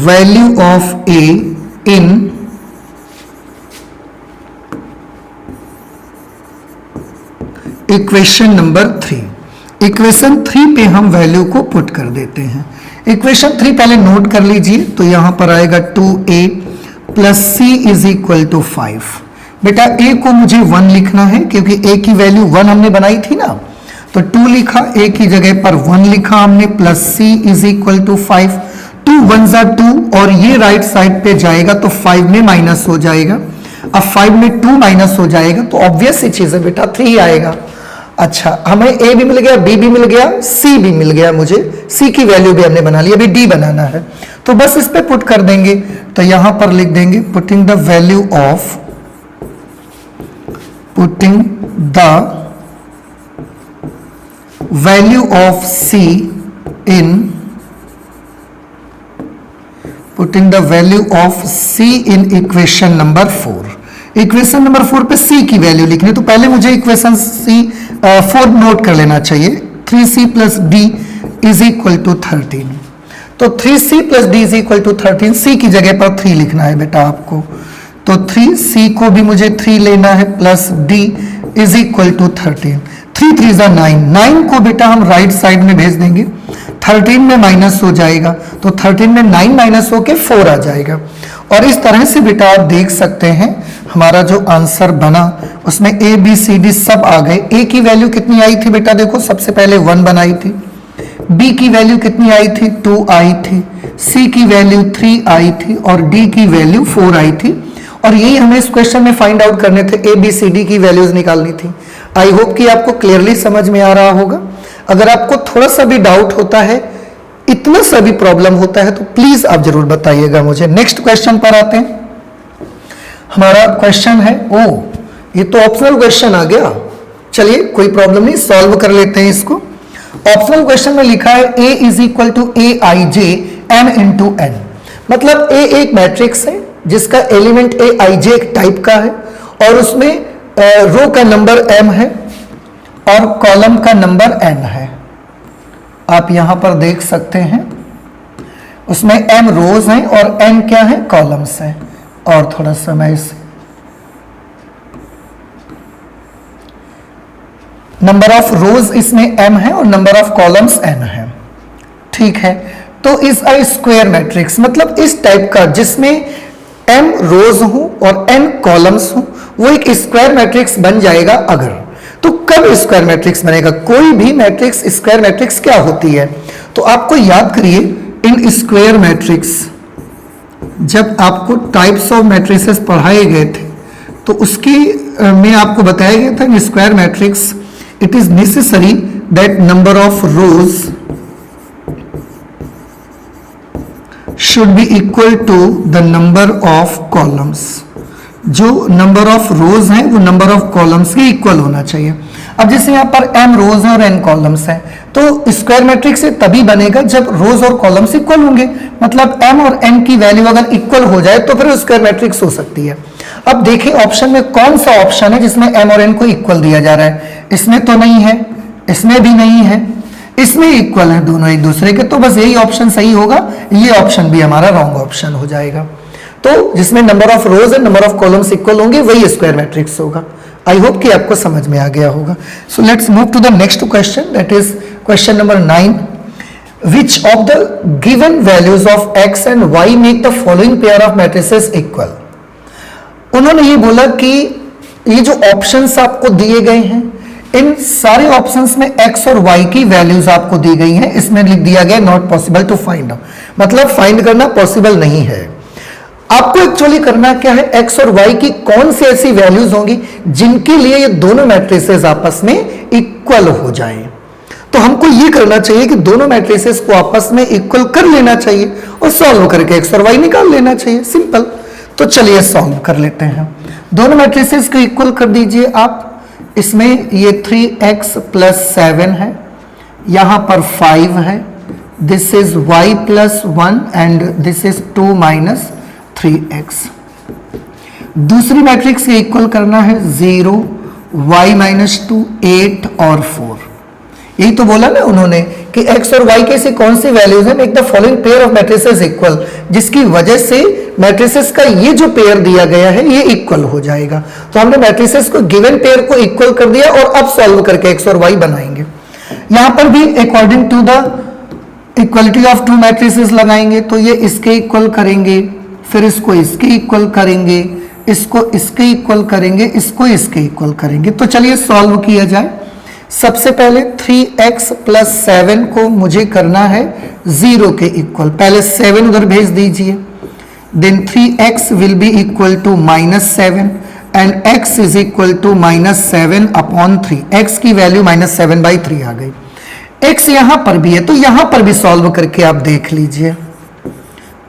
value of a in equation number 3। Equation 3 पे हम वैल्यू को पुट कर देते हैं। इक्वेशन 3 पहले नोट कर लीजिए, तो यहां पर आएगा 2a plus c is equal to 5। बेटा a को मुझे 1 लिखना है, क्योंकि a की वैल्यू 1 हमने बनाई थी ना, तो 2 लिखा, a की जगह पर 1 लिखा हमने, plus c is equal to 5। 2 1 जा 2, और ये राइट साइड पे जाएगा तो 5 में माइनस हो जाएगा। अब 5 में 2 माइनस हो जाएगा तो ऑब्वियस सी चीज है बेटा 3 आएगा। अच्छा, हमें a भी मिल गया, b भी मिल गया, c भी मिल गया, मुझे c की वैल्यू भी हमने बना ली, अभी d बनाना है, तो बस इस पे पुट कर देंगे। तो यहां पर लिख देंगे putting the value of, putting the value of c in, putting the value of c in equation number 4। Equation number 4 पे c की वैल्यू लिखनी, तो पहले मुझे इक्वेशन 4 नोट कर लेना चाहिए। 3c plus d is equal to 13, तो 3c plus d is equal to 13, c की जगह पर 3 लिखना है बेटा आपको, तो 3c को भी मुझे 3 लेना है, plus d is equal to 13। 3 3 जा 9, 9 को बेटा हम राइट साइड में भेज देंगे, 13 में माइनस हो जाएगा, तो 13 में 9 माइनस होके 4 आ जाएगा। और इस तरह से बेटा आप देख सकते हैं हमारा जो आंसर बना उसमें a b c d सब आ गए। a की वैल्यू कितनी आई थी बेटा, देखो सबसे पहले 1 बनाई थी, b की वैल्यू कितनी आई थी, 2 आई थी, c की वैल्यू 3 आई थी, और d की वैल्यू 4 आई थी। और यही हमें इस क्वेश्चन में फाइंड आउट करने थे, a b c d की वैल्यूज निकालनी थी। आई होप कि आपको क्लियरली समझ में आ रहा होगा। अगर आपको थोड़ा सा भी डाउट होता है, इतना सा भी प्रॉब्लम होता है, तो प्लीज आप जरूर बताइएगा मुझे। नेक्स्ट क्वेश्चन पर आते हैं। हमारा क्वेश्चन है, ये तो ऑप्शनल क्वेश्चन आ गया। चलिए कोई प्रॉब्लम नहीं, सॉल्व कर लेते हैं इसको। ऑप्शनल क्वेश्चन में लिखा है A is equal to a i j m into n, मतलब A एक मैट्रिक्स है जिसका element A i J type का है और उसमें रो का नंबर m है और कॉलम का नंबर n है। आप यहां पर देख सकते हैं उसमें m रोज हैं और n क्या है, कॉलम्स हैं। और थोड़ा सा मैं इसे नंबर ऑफ रोज इसमें m है और नंबर ऑफ कॉलम्स n है, ठीक है। तो इस अ स्क्वायर मैट्रिक्स, मतलब इस टाइप का जिसमें m रोज हो और n कॉलम्स हो, वो एक स्क्वायर मैट्रिक्स बन जाएगा। अगर तो कब स्क्वायर मैट्रिक्स बनेगा? कोई भी मैट्रिक्स स्क्वायर मैट्रिक्स क्या होती है? तो आपको याद करिए, इन स्क्वायर मैट्रिक्स जब आपको टाइप्स ऑफ मैट्रिसेस पढ़ाए गए थे तो उसकी में आपको बताया गया था in square matrix it is necessary that number of rows should be equal to the number of columns। जो नंबर ऑफ रोज हैं वो नंबर ऑफ कॉलम्स के इक्वल होना चाहिए। अब जैसे यहाँ पर m रोज है और n कॉलम्स हैं, तो स्क्वायर मैट्रिक्स से तभी बनेगा जब रोज और कॉलम्स इक्वल होंगे। मतलब m और n की वैल्यू अगर इक्वल हो जाए तो फिर स्क्वायर मैट्रिक्स हो सकती है। अब देखिए ऑप्शन में कौन सा ऑप्शन है जिसमें m और n को इक्वल दिया जा रहा है? इसमें तो नहीं है, इसमें भी नहीं है, इसमें इक्वल है दोनों एक दूसरे के, तो बस यही ऑप्शन सही होगा। ये ऑप्शन भी हमारा रॉन्ग ऑप्शन हो जाएगा। तो जिसमें number of rose and number of columns equal होंगे वही स्क्वायर मैट्रिक्स होगा। आई होप कि आपको समझ में आ गया होगा। So let's move to the next question, that is question number 9। Which of the given values of x and y make the following pair of matrices equal. उन्होंने ये बोला कि ये जो ऑप्शंस आपको दिए गए हैं, इन सारे ऑप्शंस में x और y की वैल्यूज आपको दी गई हैं। इसमें लिख दिया गया नॉट पॉसिबल टू फाइंड, मतलब फाइंड करना पॉसिबल नहीं है। आपको एक्चुअली करना क्या है, x और y की कौन सी ऐसी वैल्यूज होंगी जिनके लिए ये दोनों मैट्रिसेस आपस में इक्वल हो जाएं। तो हमको ये करना चाहिए कि दोनों मैट्रिसेस को आपस में इक्वल कर लेना चाहिए और सॉल्व करके x और y निकाल लेना चाहिए, सिंपल। तो चलिए सॉल्व कर लेते हैं। दोनों मैट्रिसेस को इक्वल कर दीजिए आप। इसमें ये 3x प्लस 7 है, यहां पर 5 है, this is y plus 1 and this is 2 minus 3x। दूसरी मैट्रिक्स के इक्वल करना है 0, y माइनस 2, 8 और 4। यही तो बोला ना उन्होंने कि x और y के से कौन सी वैल्यूज है, make the following pair of matrices equal, जिसकी वजह से मैट्रिसेस का ये जो पेयर दिया गया है ये इक्वल हो जाएगा। तो हमने मैट्रिसेस को गिवन पेयर को इक्वल कर दिया और अब सॉल्व करके x और y बनाएंगे। यहां पर भी according to the equality of two matrices लगाएंगे, तो ये इसके इक्वल करेंगे, फिर इसको इसके इक्वल करेंगे, इसको इसके इक्वल करेंगे, इसको इसके इक्वल करेंगे। तो चलिए सॉल्व किया जाए। सबसे पहले 3x प्लस 7 को मुझे करना है 0 के इक्वल, पहले 7 उधर भेज दीजिए। Then 3x will be equal to minus 7 and x is equal to minus 7 upon 3। x की वैल्यू माइनस 7/3 आ गई। x यहां पर भी है तो यहां पर भी सॉल्व करके आप देख लीजिए।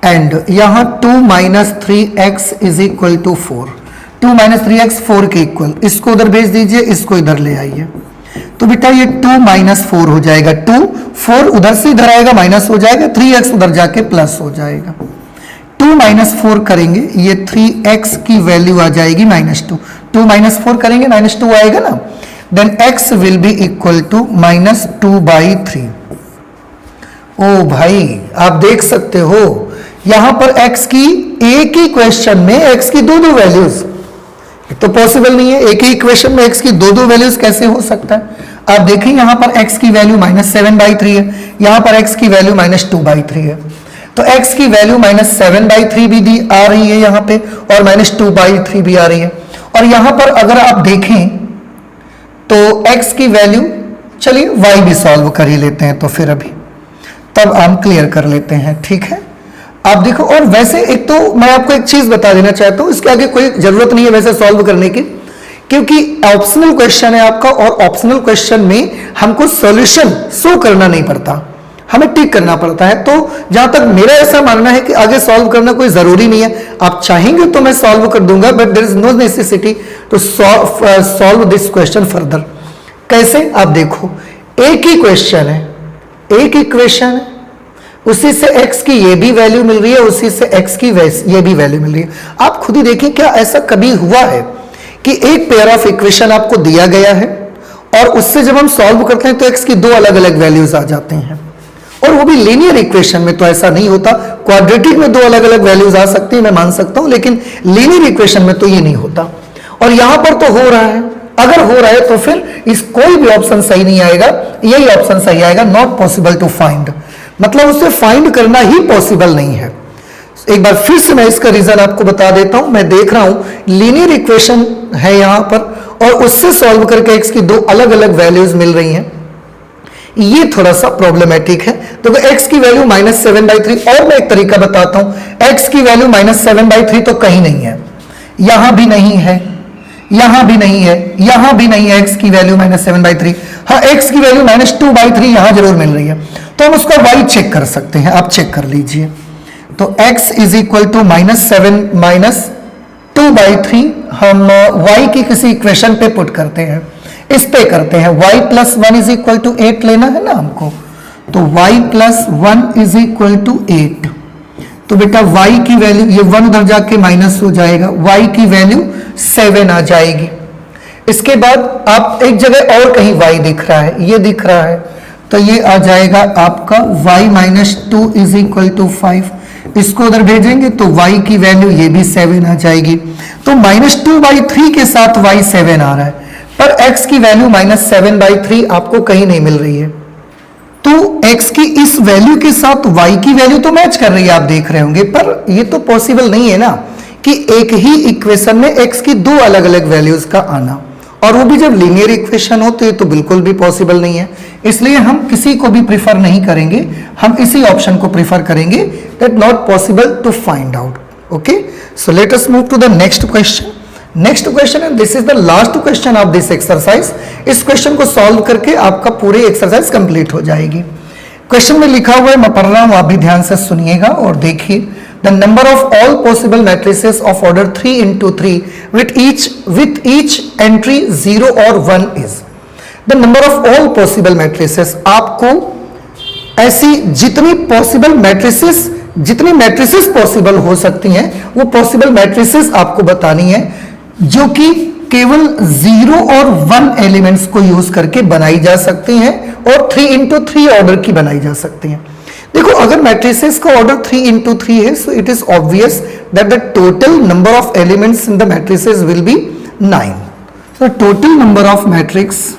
एंड यहां 2 minus 3x is equal to 4, 2 minus 3x 4 के इक्वल, इसको उधर भेज दीजिए, इसको इधर ले आइए। तो बेटा ये 2 माइनस 4 हो जाएगा, 2 4 उधर से इधर आएगा माइनस हो जाएगा, 3x उधर जाके प्लस हो जाएगा। 2 माइनस 4 करेंगे, ये 3x की वैल्यू आ जाएगी माइनस 2, 2 माइनस 4 करेंगे माइनस 2 आएगा ना। Then x will be equal to minus 2/3। ओ भाई आप देख सकते हो यहां पर x की एक ही क्वेश्चन में x की दो वैल्यूज, तो पॉसिबल नहीं है। एक ही इक्वेशन में x की दो वैल्यूज कैसे हो सकता है? आप देखें यहां पर x की वैल्यू माइनस 7/3 है, यहां पर x की वैल्यू माइनस 2/3 है, तो x की वैल्यू माइनस 7/3 भी दी आ रही है यहां पे और माइनस 2/3 भी आ रही है। और यहां पर अगर आप देखें तो x की वैल्यू, चलिए y भी सॉल्व कर ही लेते हैं तो फिर अभी तब हम क्लियर कर लेते हैं, ठीक है। आप देखो, और वैसे एक तो मैं आपको एक चीज बता देना चाहता हूं, इसके आगे कोई जरूरत नहीं है वैसे सॉल्व करने की, क्योंकि ऑप्शनल क्वेश्चन है आपका और ऑप्शनल क्वेश्चन में हमको सॉल्यूशन शो करना नहीं पड़ता, हमें टिक करना पड़ता है। तो जहां तक मेरा ऐसा मानना है कि आगे सॉल्व करना कोई जरूरी नहीं है, आप चाहेंगे तो मैं सॉल्व कर दूंगा, but there is no necessity to solve this question further. कैसे? आप देखो, एक ही क्वेश्चन है, एक इक्वेशन है, उसी से x की ये भी वैल्यू मिल रही है, उसी से x की ये भी वैल्यू मिल रही है। आप खुद ही देखिए, क्या ऐसा कभी हुआ है कि एक पेयर ऑफ इक्वेशन आपको दिया गया है और उससे जब हम सॉल्व करते हैं तो x की दो अलग अलग वैल्यूज आ जाते हैं, और वो भी लीनियर इक्वेशन में तो ऐसा नहीं होता। क्वाड्रेटिक में दो अलग अलग वैल्यूज आ सकती है, मैं मान सकता हूं, लेकिन लीनियर इक्वेशन में तो ये नहीं होता। और यहां पर तो हो रहा है, अगर हो रहा है तो फिर इस कोई भी ऑप्शन सही नहीं आएगा, यही ऑप्शन सही आएगा, नॉट पॉसिबल टू फाइंड, मतलब उसे फाइंड करना ही पॉसिबल नहीं है। एक बार फिर से मैं इसका रीजन आपको बता देता हूं। मैं देख रहा हूं लीनियर इक्वेशन है यहां पर, और उससे सॉल्व करके एक्स की दो अलग अलग वैल्यूज मिल रही हैं, ये थोड़ा सा प्रॉब्लमेटिक है। तो x की वैल्यू -7/3, और मैं एक तरीका बताता हूं, x की वैल्यू -7/3 तो कहीं नहीं है, यहां भी नहीं है, यहां भी नहीं है, यहां भी नहीं है x की वैल्यू -7/3। हाँ, x की वैल्यू -2/3 यहां जरूर मिल रही है, तो हम उसका y चेक कर सकते हैं। आप चेक कर लीजिए, तो x इज इक्वल टू -2/3 हम y की किसी इक्वेशन पे पुट करते हैं, इस पे करते हैं, y + 1 इज इक्वल टू 8 लेना है ना हमको, तो y + 1 इज इक्वल टू 8। तो बेटा y की वैल्यू, ये 1 उधर जाके माइनस हो जाएगा, y की वैल्यू 7 आ जाएगी। इसके बाद आप एक जगह और कहीं y दिख रहा है, ये दिख रहा है, तो ये आ जाएगा आपका y - 2 इज इक्वल टू 5। इसको उधर भेजेंगे तो y की वैल्यू ये भी 7 आ जाएगी। तो -2/3 के साथ y 7 आ रहा है, पर x की वैल्यू -7/3 आपको कहीं नहीं मिल रही है। तो x की इस वैल्यू के साथ y की वैल्यू तो मैच कर रही है, आप देख रहे होंगे, पर ये तो पॉसिबल नहीं है ना कि एक ही इक्वेशन में x की दो अलग अलग वैल्यूज का आना, और वो भी जब लीनियर इक्वेशन हो तो ये तो बिल्कुल भी पॉसिबल नहीं है। इसलिए हम किसी को भी प्रिफर नहीं करेंगे, हम इसी ऑप्शन को प्रिफर करेंगे, that not possible to find out. Okay, so let us move to the next question. Next question and this is the last question of this exercise. इस क्वेश्चन को सॉल्व करके आपका पूरी एक्सरसाइज कंप्लीट हो जाएगी। Question में लिखा हुआ है, मैं पढ़ रहा हूं, आप भी ध्यान से सुनिएगा और देखिए। The number of all possible matrices of order 3 into 3 with each entry 0 और 1 is the number of all possible matrices. आपको ऐसी जितनी पॉसिबल मैट्रिसेस, जितनी मैट्रिसेस पॉसिबल हो सकती हैं, वो पॉसिबल मैट्रिसेस आपको बतानी है, जो कि केवल 0 और 1 एलिमेंट्स को यूज करके बनाई जा सकती हैं और 3 into 3 ऑर्डर की बनाई जा सकती हैं। देखो, अगर मैट्रिसेस का ऑर्डर 3 into 3 है, so it is obvious that the total number of elements in the matrices will be 9। So total number of matrix,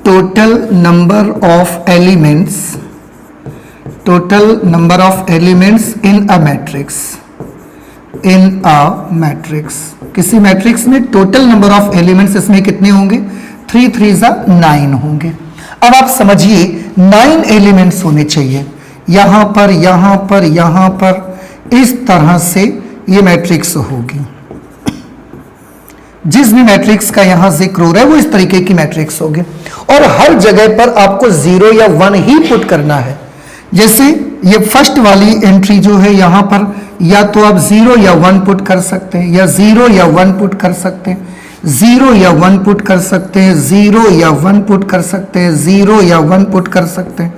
total number of elements in a matrix, किसी मैट्रिक्स में total number of elements इसमें कितने होंगे? 3 3 9 होंगे। अब आप समझिए 9 elements होने चाहिए, यहां पर, यहां पर, यहां पर, इस तरह से ये मैट्रिक्स होगी। जिस भी मैट्रिक्स का यहां जिक्र हो रहा है वो इस तरीके की मैट्रिक्स होगी, और हर जगह पर आपको 0 या 1 ही पुट करना है। जैसे ये फर्स्ट वाली एंट्री जो है, यहां पर या तो आप 0 या 1 पुट कर सकते हैं, या 0 या 1 पुट कर सकते हैं, 0 या 1 पुट कर सकते हैं, 0 या 1 पुट कर सकते हैं, 0 या 1 पुट कर सकते हैं,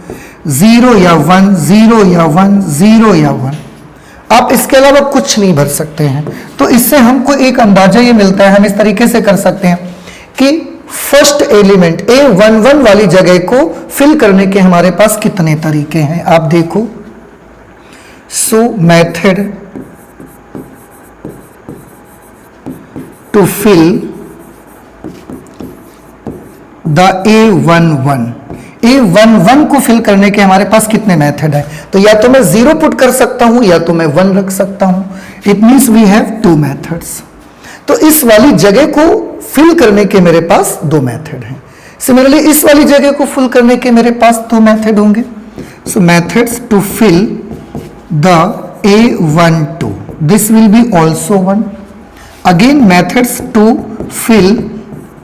0 या 1, 0 या 1, 0 या 1। आप इसके अलावा कुछ नहीं भर सकते हैं। तो इससे हमको एक अंदाजा ये मिलता है, हम इस तरीके से कर सकते हैं कि फर्स्ट एलिमेंट A11 वाली जगह को फिल करने के हमारे पास कितने तरीके हैं, आप देखो। So method to fill the A11 को फिल करने के हमारे पास कितने मेथड है? तो या तो मैं 0 पुट कर सकता हूं, या तो मैं 1 रख सकता हूं। It means we have 2 methods. तो इस वाली जगह को फिल करने के मेरे पास 2 मेथड हैं। सिमिलरली इस वाली जगह को फिल करने के मेरे पास 2 मेथड होंगे। So methods to fill the A12, this will be also 1। Again methods to fill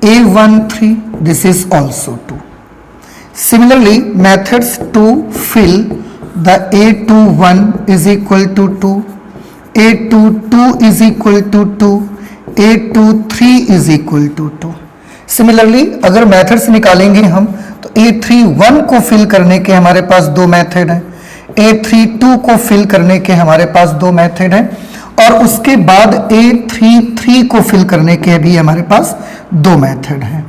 A13, this is also 2। Similarly, methods to fill the A21 is equal to 2, A22 is equal to 2, A23 is equal to 2। Similarly अगर methods निकालेंगे हम तो A31 को fill करने के हमारे पास दो method हैं, A32 को फिल करने के हमारे पास दो मेथड हैं, और उसके बाद A33 को फिल करने के भी हमारे पास दो मेथड हैं।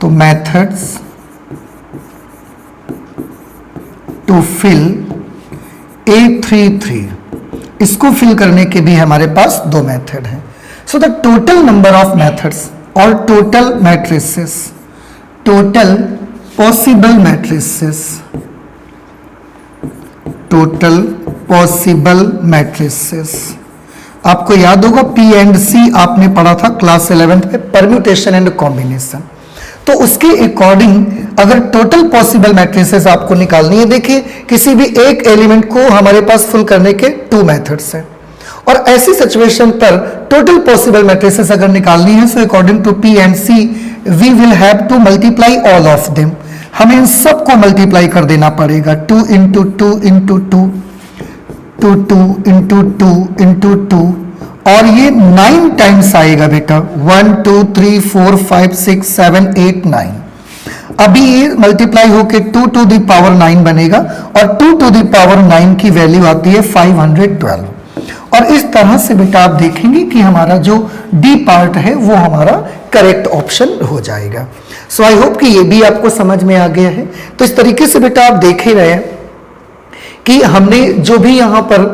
तो मेथड्स टू फिल A33, इसको फिल करने के भी हमारे पास दो मेथड हैं। So the total number of methods और total matrices, total possible matrices, total possible matrices, आपको याद होगा P एंड C आपने पढ़ा था क्लास 11th में, परम्यूटेशन एंड कॉम्बिनेशन। तो उसके अकॉर्डिंग अगर टोटल पॉसिबल मैट्रिसेस आपको निकालनी है, देखिए किसी भी एक एलिमेंट को हमारे पास फुल करने के टू मेथड्स हैं, और ऐसी सिचुएशन पर टोटल पॉसिबल मैट्रिसेस अगर निकालनी है, so according to P and C we will have to multiply all of them. हमें इन सबको मल्टीप्लाई कर देना पड़ेगा, 2 इंटू 2 इंटू 2, 2 इंटू 2 इंटू 2, और ये 9 टाइम्स आएगा बेटा, 1 2 3 4 5 6 7 8 9। अभी ये मल्टीप्लाई होके 2 टू द पावर 9 बनेगा, और 2 टू द पावर 9 की वैल्यू आती है 512। और इस तरह से बेटा आप देखेंगे कि हमारा जो डी पार्ट है वो हमारा करेक्ट ऑप्शन हो जाएगा। सो आई होप कि ये भी आपको समझ में आ गया है। तो इस तरीके से बेटा आप देख ही रहे हैं कि हमने जो भी यहाँ पर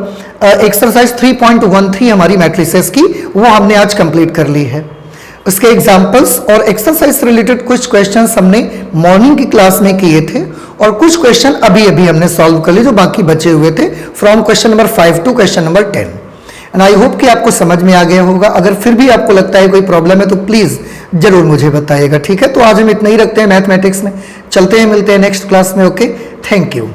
एक्सरसाइज 3.13 हमारी मैट्रिसेस की वो हमने आज कंप्लीट कर ली है। उसके एग्जाम्पल्स और एक्सरसाइज से रिलेटेड कुछ क्वेश्चंस हमने मॉर्निंग की क्लास में किए थे, और कुछ क्वेश्चन अभी अभी हमने सॉल्व कर लिए जो बाकी बचे हुए थे, from question number 5 to question number 10। And I hope कि आपको समझ में आ गया होगा। अगर फिर भी आपको लगता है कोई प्रॉब्लम है तो प्लीज जरूर मुझे बताइएगा, ठीक है। तो आज हम इतना ही रखते हैं मैथमेटिक्स में, चलते हैं, मिलते हैं नेक्स्ट क्लास में। Okay, thank you.